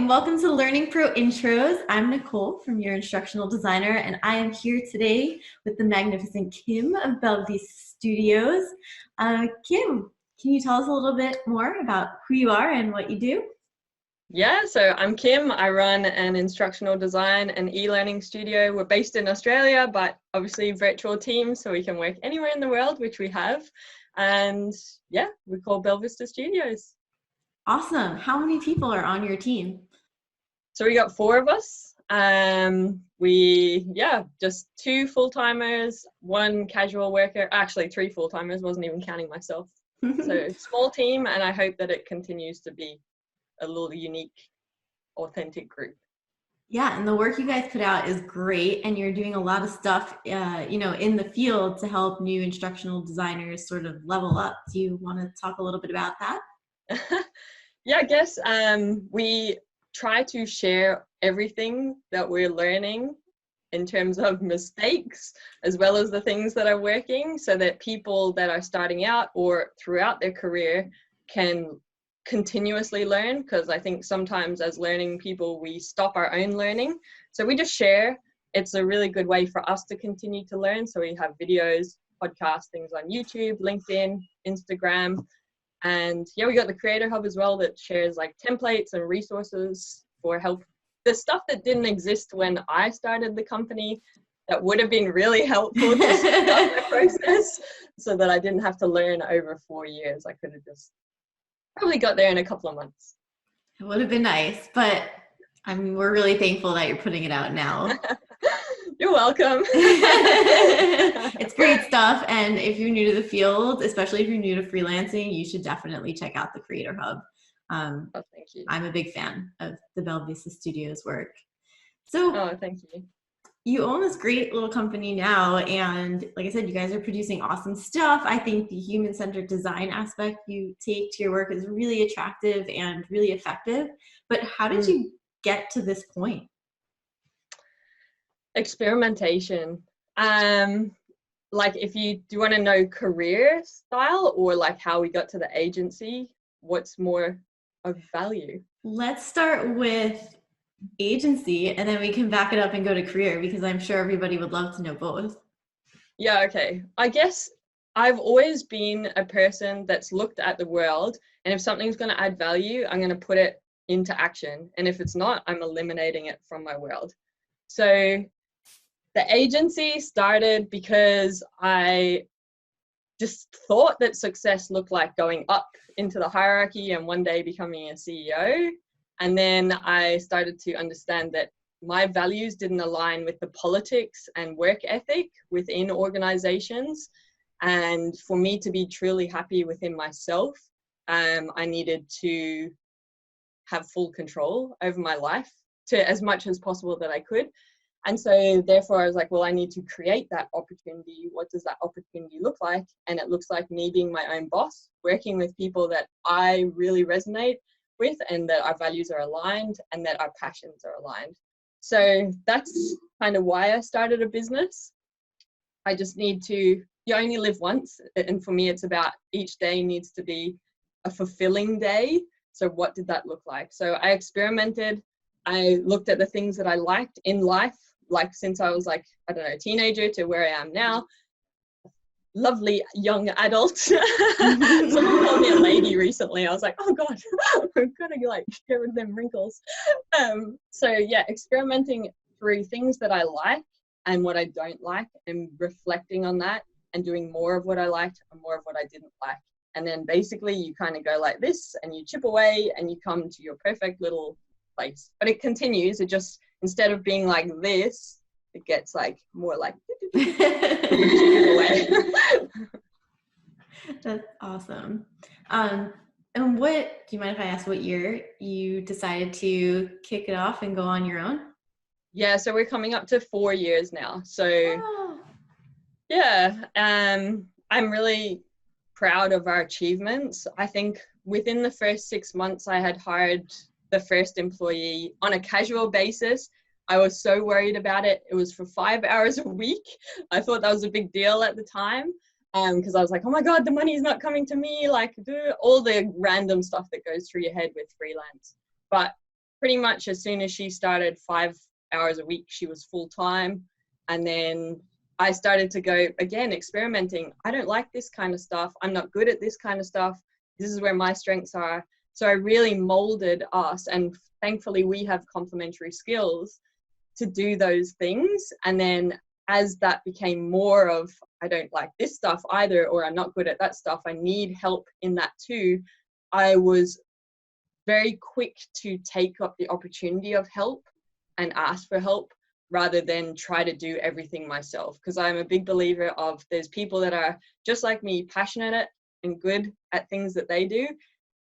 and welcome to Learning Pro Intros. I'm Nicole from your instructional designer, and I am here today with the magnificent Kim of Belvista Studios. Kim, can you tell us a little bit more about who you are and what you do? Yeah, so I'm Kim. I run an instructional design and e-learning studio. We're based in Australia, but obviously virtual team, so we can work anywhere in the world, which we have. And yeah, we call Belvista Studios. Awesome. How many people are on your team? So we got 4 of us. Just 2 full-timers, 1 casual worker, actually 3 full-timers, wasn't even counting myself. So small team, and I hope that it continues to be a little unique, authentic group. Yeah, and the work you guys put out is great, and you're doing a lot of stuff, in the field to help new instructional designers sort of level up. Do you want to talk a little bit about that? Yeah, I guess we try to share everything that we're learning in terms of mistakes, as well as the things that are working, so that people that are starting out or throughout their career can continuously learn, because I think sometimes as learning people, we stop our own learning. So we just share. It's a really good way for us to continue to learn. So we have videos, podcasts, things on YouTube, LinkedIn, Instagram. And yeah, we got the Creator Hub as well that shares like templates and resources for help. The stuff that didn't exist when I started the company that would have been really helpful to speed up the process, so that I didn't have to learn over 4 years. I could have just probably got there in a couple of months. It would have been nice, but I mean, we're really thankful that you're putting it out now. You're welcome. It's great stuff. And if you're new to the field, especially if you're new to freelancing, you should definitely check out the Creator Hub. Oh, thank you. I'm a big fan of the Belvista Studios work. Oh, thank you. You own this great little company now, and like I said, you guys are producing awesome stuff. I think the human-centered design aspect you take to your work is really attractive and really effective. But how did you get to this point? Experimentation. Like, if you do want to know career style, or like how we got to the agency, what's more of value? Let's start with agency, and then we can back it up and go to career, because I'm sure everybody would love to know both. Yeah, okay. I guess I've always been a person that's looked at the world, and if something's going to add value, I'm going to put it into action. And if it's not, I'm eliminating it from my world. So the agency started because I just thought that success looked like going up into the hierarchy and one day becoming a CEO. And then I started to understand that my values didn't align with the politics and work ethic within organizations. And for me to be truly happy within myself, I needed to have full control over my life to as much as possible that I could. And so therefore I was like, well, I need to create that opportunity. What does that opportunity look like? And it looks like me being my own boss, working with people that I really resonate with, and that our values are aligned, and that our passions are aligned. So that's kind of why I started a business. I just need to, you only live once. And for me, it's about each day needs to be a fulfilling day. So what did that look like? So I experimented. I looked at the things that I liked in life, like since I was like, I don't know, a teenager to where I am now. Lovely young adult. Someone called me a lady recently. I was like, oh God, I've got to like get rid of them wrinkles. So yeah, experimenting through things that I like and what I don't like, and reflecting on that and doing more of what I liked and more of what I didn't like. And then basically you kind of go like this, and you chip away and you come to your perfect little place. But it continues. It just, instead of being like this, it gets like more like away. That's awesome. And what, do you mind if I ask what year you decided to kick it off and go on your own? Yeah, so we're coming up to 4 years now. So yeah, I'm really proud of our achievements. I think within the first 6 months, I had hired the first employee on a casual basis. I was so worried about it. It was for 5 hours a week. I thought that was a big deal at the time, because I was like, oh my God, the money's not coming to me. Like, do all the random stuff that goes through your head with freelance. But pretty much as soon as she started, 5 hours a week, she was full time. And then I started to go again, experimenting. I don't like this kind of stuff. I'm not good at this kind of stuff. This is where my strengths are. So I really molded us, and thankfully we have complementary skills to do those things. And then as that became more of, I don't like this stuff either, or I'm not good at that stuff, I need help in that too, I was very quick to take up the opportunity of help and ask for help rather than try to do everything myself. Because I'm a big believer of, there's people that are just like me, passionate at and good at things that they do,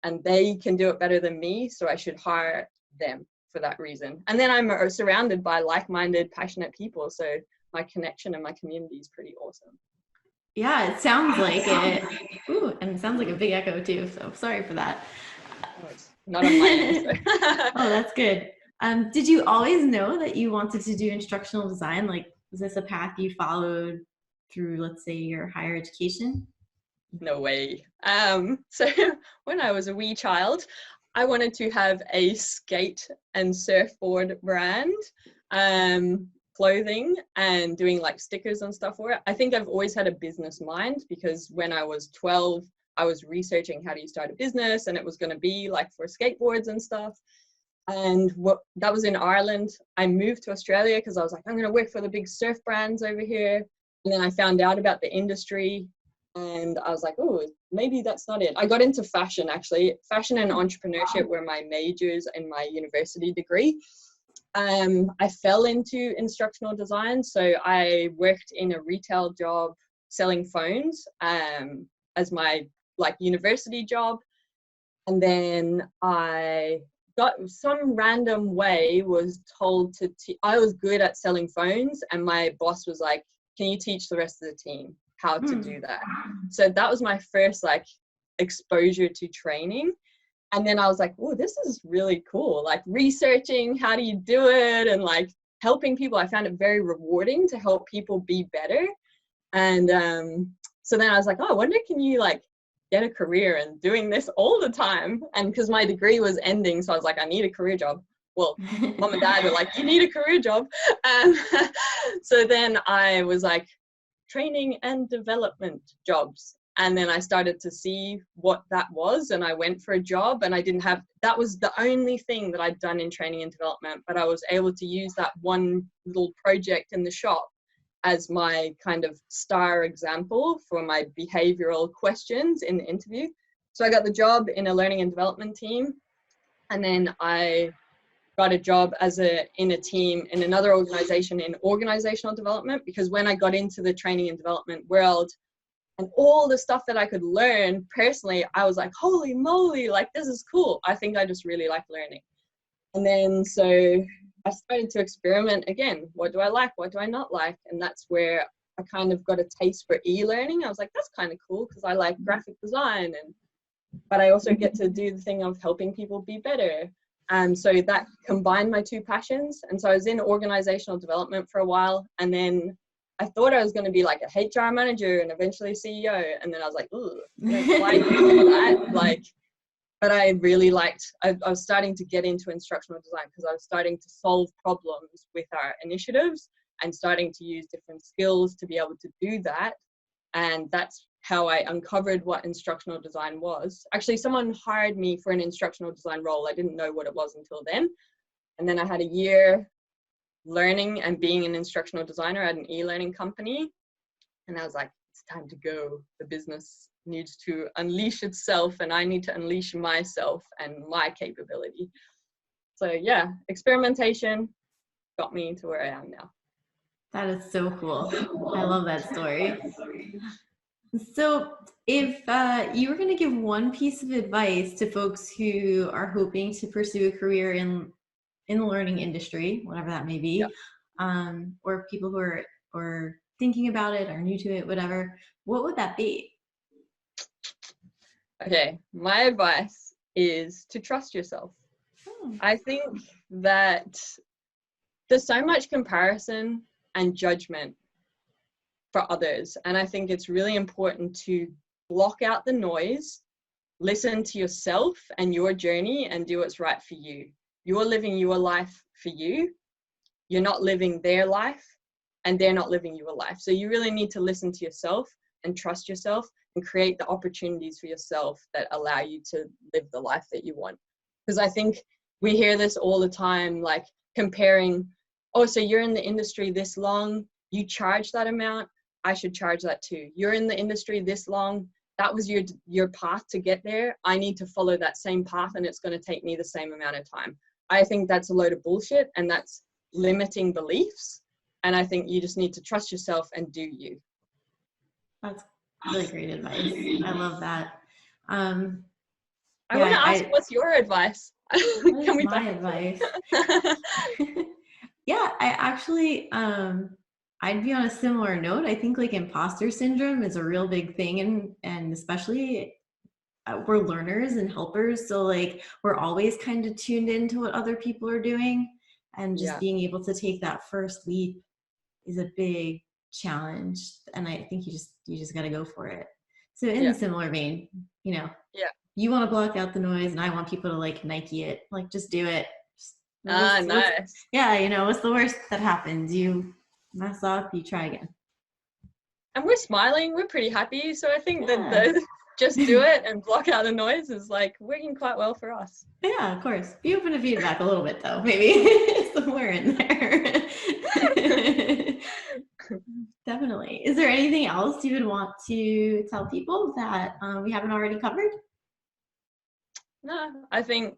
and they can do it better than me, so I should hire them for that reason. And then I'm surrounded by like-minded, passionate people, so my connection and my community is pretty awesome. Yeah, it sounds like it. Ooh, and it sounds like a big echo too, so sorry for that. Oh, it's not on my end. So. Oh, that's good. Did you always know that you wanted to do instructional design? Like, was this a path you followed through, let's say, your higher education? No way. So when I was a wee child, I wanted to have a skate and surfboard brand, clothing, and doing like stickers and stuff for it. I think I've always had a business mind, because when I was 12, I was researching how do you start a business, and it was going to be like for skateboards and stuff. And that was in Ireland. I moved to Australia because I was like, I'm going to work for the big surf brands over here. And then I found out about the industry, and I was like, oh, maybe that's not it. I got into fashion, actually. Fashion and entrepreneurship were my majors in my university degree. I fell into instructional design. So I worked in a retail job selling phones as my like university job. And then I got some random way was told to I was good at selling phones, and my boss was like, can you teach the rest of the team how to do that? So that was my first like exposure to training. And then I was like, oh, this is really cool, like researching how do you do it, and like helping people. I found it very rewarding to help people be better. And so then I was like, oh, I wonder, can you like get a career in doing this all the time? And because my degree was ending, so I was like, I need a career job. Well, mom and dad were like, you need a career job. So then I was like, training and development jobs. And then I started to see what that was, and I went for a job, and I didn't have, that was the only thing that I'd done in training and development, but I was able to use that one little project in the shop as my kind of star example for my behavioral questions in the interview. So I got the job in a learning and development team, and then I got a job in a team in another organization in organizational development, because when I got into the training and development world and all the stuff that I could learn personally, I was like, holy moly, like this is cool. I think I just really like learning. And then so I started to experiment again. What do I like? What do I not like? And that's where I kind of got a taste for e-learning. I was like, that's kind of cool, because I like graphic design, but I also get to do the thing of helping people be better. So that combined my two passions. And so I was in organizational development for a while, and then I thought I was going to be like a HR manager and eventually a CEO. And then I was like, ooh, I don't quite do that. Like, but I really liked, I was starting to get into instructional design because I was starting to solve problems with our initiatives and starting to use different skills to be able to do that. And that's how I uncovered what instructional design was. Actually, someone hired me for an instructional design role. I didn't know what it was until then. And then I had a year learning and being an instructional designer at an e-learning company. And I was like, it's time to go. The business needs to unleash itself, and I need to unleash myself and my capability. So yeah, experimentation got me to where I am now. That is so cool. I love that story. So if you were going to give one piece of advice to folks who are hoping to pursue a career in the learning industry, whatever that may be, Yeah. or people who are thinking about it, are new to it, whatever, what would that be? Okay, my advice is to trust yourself. I think that there's so much comparison and judgment for others, and I think it's really important to block out the noise, listen to yourself and your journey, and do what's right for you. you're living your life for you. You're not living their life, and they're not living your life. So you really need to listen to yourself and trust yourself and create the opportunities for yourself that allow you to live the life that you want. Because I think we hear this all the time, like comparing, oh, so you're in the industry this long, you charge that amount, I should charge that too. You're in the industry this long, that was your path to get there, I need to follow that same path and it's going to take me the same amount of time. I think that's a load of bullshit, and that's limiting beliefs. And I think you just need to trust yourself and do you. That's really great advice. I love that. I want to ask, what's your advice? What is my advice? Yeah, I actually, I'd be on a similar note. I think like imposter syndrome is a real big thing, and especially we're learners and helpers, so like we're always kind of tuned into what other people are doing, and just being able to take that first leap is a big challenge, and I think you just got to go for it. So in a similar vein, you know, you want to block out the noise and I want people to like Nike it, like just do it. Nice. Yeah, you know, what's the worst that happens? You mess up, you try again. And we're smiling, we're pretty happy, so I think that the just do it and block out the noise is like working quite well for us. Yeah, of course. Be open to feedback a little bit though, maybe somewhere in there. Definitely. Is there anything else you would want to tell people that we haven't already covered? No, I think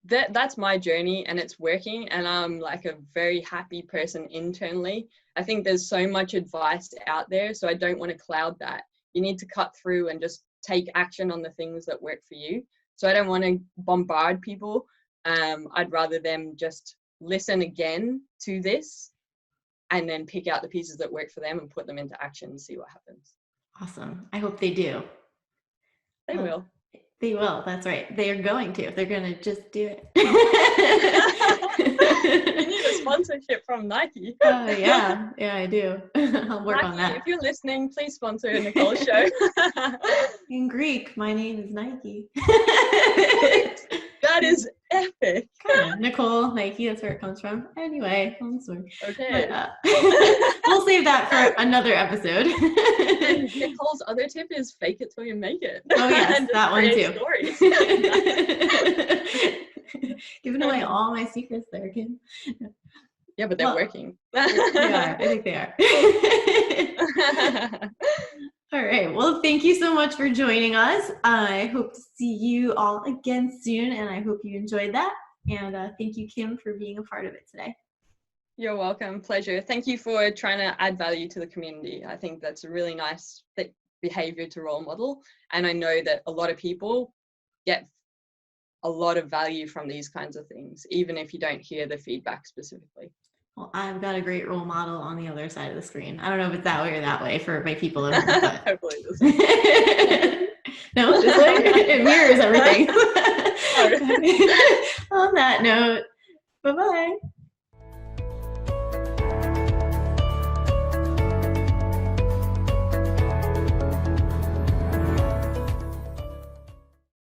that's my journey and it's working, and I'm like a very happy person internally. I think there's so much advice out there, so I don't want to cloud that. You need to cut through and just take action on the things that work for you. So I don't want to bombard people. I'd rather them just listen again to this and then pick out the pieces that work for them and put them into action and see what happens. Awesome. I hope they do. They will. They will. That's right. They are going to. They're going to just do it. You need a sponsorship from Nike. Oh, yeah. Yeah, I do. I'll work on that. If you're listening, please sponsor Nicole's show. In Greek, my name is Nike. That is epic. Nicole, Nike, that's where it comes from. Anyway, okay. But, we'll save that for another episode. And Nicole's other tip is fake it till you make it. Oh yes, that one too. Giving away all my secrets there, Kim. Yeah, but they're working. They are. I think they are. All right. Well, thank you so much for joining us. I hope to see you all again soon, and I hope you enjoyed that. And thank you, Kim, for being a part of it today. You're welcome. Pleasure. Thank you for trying to add value to the community. I think that's a really nice behavior to role model. And I know that a lot of people get a lot of value from these kinds of things, even if you don't hear the feedback specifically. Well, I've got a great role model on the other side of the screen. I don't know if it's that way or that way for my people. Hopefully this way. No, this way. It mirrors everything. On that note, bye-bye.